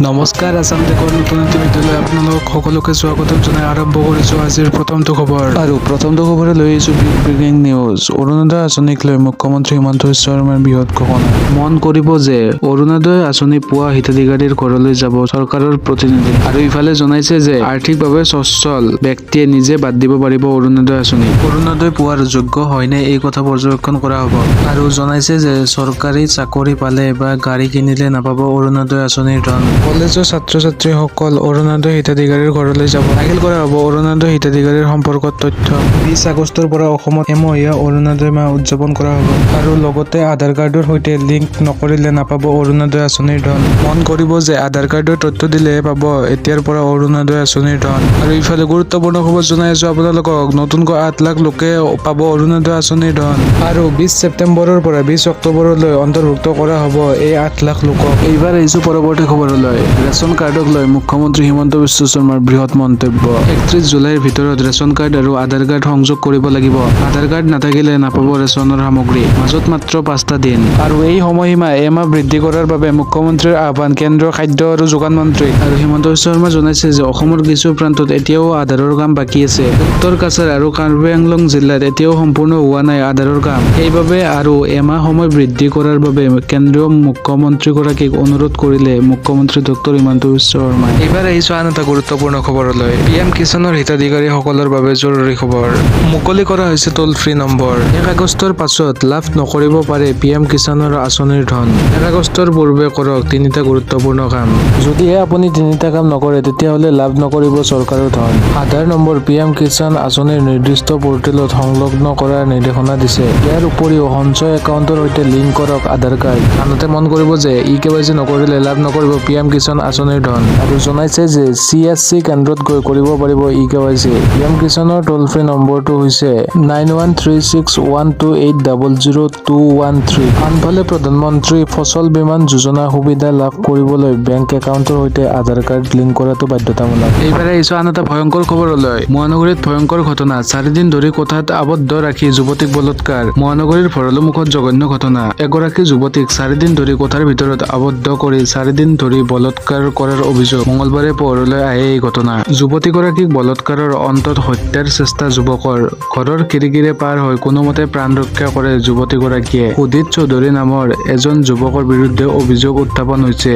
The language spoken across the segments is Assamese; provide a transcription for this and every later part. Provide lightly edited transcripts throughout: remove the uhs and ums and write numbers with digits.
নমস্কাৰ আসাম টেকৰ নতুন এটি ভিডিঅ'লৈ আপোনালোক সকলোকে স্বাগতম জনাই আৰম্ভ কৰিছোঁ আজিৰ প্ৰথমটো খবৰ। আৰু প্ৰথমটো খবৰে লৈ আহিছোঁ ব্ৰেকিং নিউজ। অৰুণোদয় আঁচনিক লৈ মুখ্যমন্ত্ৰী হিমন্ত বিশ্ব শৰ্মাৰ বৃহৎ ঘোষণা। মন কৰিব যে অৰুণোদয় আঁচনি পোৱা হিতাধিকাৰীৰ ঘৰলৈ যাব চৰকাৰৰ প্ৰতিনিধি। আৰু ইফালে জনাইছে যে আৰ্থিকভাৱে সচ্ছল ব্যক্তিয়ে নিজে বাদ দিব পাৰিব অৰুণোদয় আঁচনি। অৰুণোদয় পোৱাৰ যোগ্য হয়নে এই কথা পৰ্যবেক্ষণ কৰা হ'ব। আৰু জনাইছে যে চৰকাৰী চাকৰি পালে বা গাড়ী কিনিলে নাপাব অৰুণোদয় আঁচনিৰ ধন। কলেজৰ ছাত্ৰ-ছাত্ৰীসকল অৰুণোদয় হিতাধিকাৰীৰ ঘৰলৈ যাব। দাখিল কৰা হ'ব অৰুণোদয় হিতাধিকাৰীৰ সম্পৰ্কত তথ্য। 20 আগষ্টৰ পৰা অসমত এমহীয়া অৰুণোদয় মাহ উদযাপন কৰা হ'ব। আৰু লগতে আধাৰ কাৰ্ডৰ সৈতে লিংক নকৰিলে নাপাব অৰুণোদয় আঁচনিৰ ধন। মন কৰিব যে আধাৰ কাৰ্ডৰ তথ্য দিলেহে পাব এতিয়াৰ পৰা অৰুণোদয় আঁচনিৰ ধন। আৰু ইফালে গুৰুত্বপূৰ্ণ খবৰ জনাই আছো আপোনালোকক, নতুনকৈ 8 লাখ লোকে পাব অৰুণোদয় আঁচনিৰ ধন। আৰু 20 ছেপ্টেম্বৰৰ পৰা 20 অক্টোবৰলৈ অন্তৰ্ভুক্ত কৰা হ'ব এই 8 লাখ লোকক। এইবাৰ আহিছো পৰৱৰ্তী খবৰলৈ। ৰেচন কাৰ্ডক লৈ মুখ্যমন্ত্ৰী হিমন্ত বিশ্ব শৰ্মাৰ বৃহৎ মন্তব্য। 31 জুলাইৰ ভিতৰত ৰেচন কাৰ্ড আৰু আধাৰ কাৰ্ড সংযোগ কৰিব লাগিব। আধাৰ কাৰ্ড নাথাকিলে নাপাব ৰেচনৰ সামগ্ৰী। মাজত মাত্ৰ 5টা দিন। আৰু এই সময়সীমা এমাহ বৃদ্ধি কৰাৰ বাবে মুখ্যমন্ত্ৰীৰ আহ্বান কেন্দ্ৰীয় খাদ্য আৰু যোগান মন্ত্ৰী। আৰু হিমন্ত বিশ্ব শৰ্মা জনাইছে যে অসমৰ কিছু প্ৰান্তত এতিয়াও আধাৰৰ কাম বাকী আছে। উত্তৰ কাছাৰ আৰু কাৰ্বি আংলং জিলাত এতিয়াও সম্পূৰ্ণ হোৱা নাই আধাৰৰ কাম। সেইবাবে আৰু এমাহ সময় বৃদ্ধি কৰাৰ বাবে কেন্দ্ৰীয় মুখ্যমন্ত্ৰীগৰাকীক অনুৰোধ কৰিলে মুখ্যমন্ত্ৰী ডক্টৰ হিমন্ত বিশ্ব শৰ্মাই। এইবাৰ আহিছো আন এটা গুৰুত্বপূৰ্ণ খবৰলৈ। PM কিষাণৰ হিতাধিকাৰীসকলৰ বাবে জৰুৰী খবৰ। মুকলি কৰা হৈছে টোল ফ্ৰী নম্বৰ। 1 আগষ্টৰ পাছত লাভ নকৰিব পাৰে PM কিষাণৰ আঁচনিৰ ধন। 1 আগষ্টৰ পূৰ্বে কৰক 3টা গুৰুত্বপূৰ্ণ কাম। যদিহে আপুনি 3টা কাম নকৰে তেতিয়াহ'লে লাভ নকৰিব চৰকাৰৰ ধন। আধাৰ নম্বৰ PM কিষাণ আঁচনিৰ নিৰ্দিষ্ট পৰ্টেলত সংলগ্ন কৰাৰ নিৰ্দেশনা দিছে। ইয়াৰ উপৰিও সঞ্চয় একাউণ্টৰ সৈতে লিংক কৰক আধাৰ কাৰ্ড। আনহাতে মন কৰিব যে EKYC নকৰিলে লাভ নকৰিব PM কিষাণ আঁচনিৰ ধন। আৰু জনাইছে যে CSC কেন্দ্ৰত গৈ কৰিব পাৰিব EKYC। PM কিষাণৰ টোল ফ্ৰী নম্বৰটো হৈছে 913612800213। আনফালে প্ৰধানমন্ত্ৰী ফচল বীমা যোজনা সুবিধা লাভ কৰিবলৈ বেংক একাউণ্টৰ সৈতে আধাৰ কাৰ্ড লিংক কৰাটো বাধ্যতামূলক। এইবাৰ আহিছো আন এটা ভয়ংকৰ খবৰলৈ। মহানগৰীত ভয়ংকৰ ঘটনা। 4 দিন ধৰি কোঠাত আবদ্ধ ৰাখি যুৱতীক বলৎকাৰ। মহানগৰীৰ ভৰলুমুখত জঘন্য ঘটনা। এগৰাকী যুৱতীক 4 দিন ধৰি কোঠাৰ ভিতৰত আবদ্ধ কৰি 4 দিন ধৰি বলৎকাৰ কৰাৰ অভিযোগ। মঙলবাৰে পোহৰলৈ আহে এই ঘটনা। যুৱতীগৰাকীক বলৎকাৰৰ অন্তত হত্যাৰ চেষ্টা যুৱকৰ। ঘৰৰ খিৰিকীৰে পাৰ হৈ কোনোমতে প্ৰাণ ৰক্ষা কৰে যুৱতীগৰাকীয়ে। সুদীপ চৌধুৰী নামৰ এজন যুৱকৰ বিৰুদ্ধে অভিযোগ উত্থাপন হৈছে।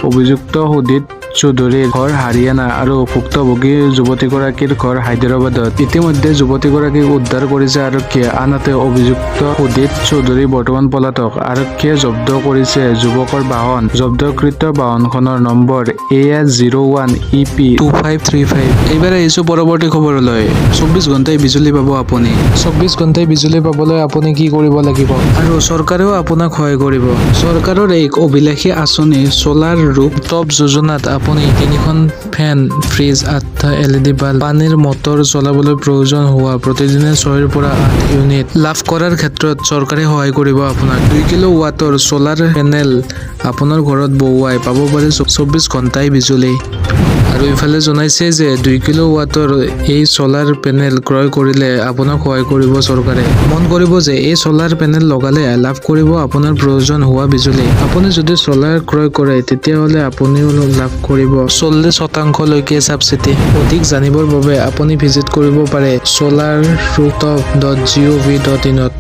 অভিযুক্ত সুদীপ চৌধুৰীৰ ঘৰ হাৰিয়ানা আৰু ভুক্তভোগী যুৱতীগৰাকীৰ ঘৰ হায়দৰাবাদত। ইতিমধ্যে যুৱতীগৰাকীক উদ্ধাৰ কৰিছে আৰক্ষীয়ে। আনহাতে অভিযুক্ত সুদীপ চৌধুৰী বৰ্তমান পলাতক। আৰক্ষীয়ে জব্দ কৰিছে যুৱকৰ বাহন। জব্দকৃত বাহনখনৰ নম্বৰ AS01 EP2535। এইবাৰ আহিছো পৰৱৰ্তী খবৰলৈ। 24 ঘণ্টাই বিজুলী পাব আপুনি। 24 ঘণ্টাই বিজুলী পাবলৈ আপুনি কি কৰিব লাগিব? আৰু চৰকাৰেও আপোনাক সহায় কৰিব। চৰকাৰৰ এক অভিলাষী আঁচনি সোলাৰ ৰূপটপ যোজনাত আপুনি 3খন ফেন, ফ্ৰিজ, 8টা LED বাল্ব, পানীৰ মটৰ চলাবলৈ প্ৰয়োজন হোৱা প্ৰতিদিনে 6ৰ পৰা 8 ইউনিট লাভ কৰাৰ ক্ষেত্ৰত চৰকাৰে সহায় কৰিব আপোনাক। 2 কিলোৱাটৰ সোলাৰ পেনেল আপোনাৰ ঘৰত বহুৱাই পাব পাৰে 24 ঘণ্টাই বিজুলী। আৰু ইফালে জনাইছে যে 2 কিলোৱাটৰ এই সোলাৰ পেনেল ক্ৰয় কৰিলে আপোনাক সহায় কৰিব চৰকাৰে। মন কৰিব যে এই সোলাৰ পেনেল লগালে লাভ কৰিব আপোনাৰ প্ৰয়োজন হোৱা বিজুলী। আপুনি যদি সোলাৰ ক্ৰয় কৰে তেতিয়াহ'লে আপুনিও লাভ কৰিব 40% ছাবচিডি। অধিক জানিবৰ বাবে আপুনি ভিজিট কৰিব পাৰে solarrooftop.gov.in ত।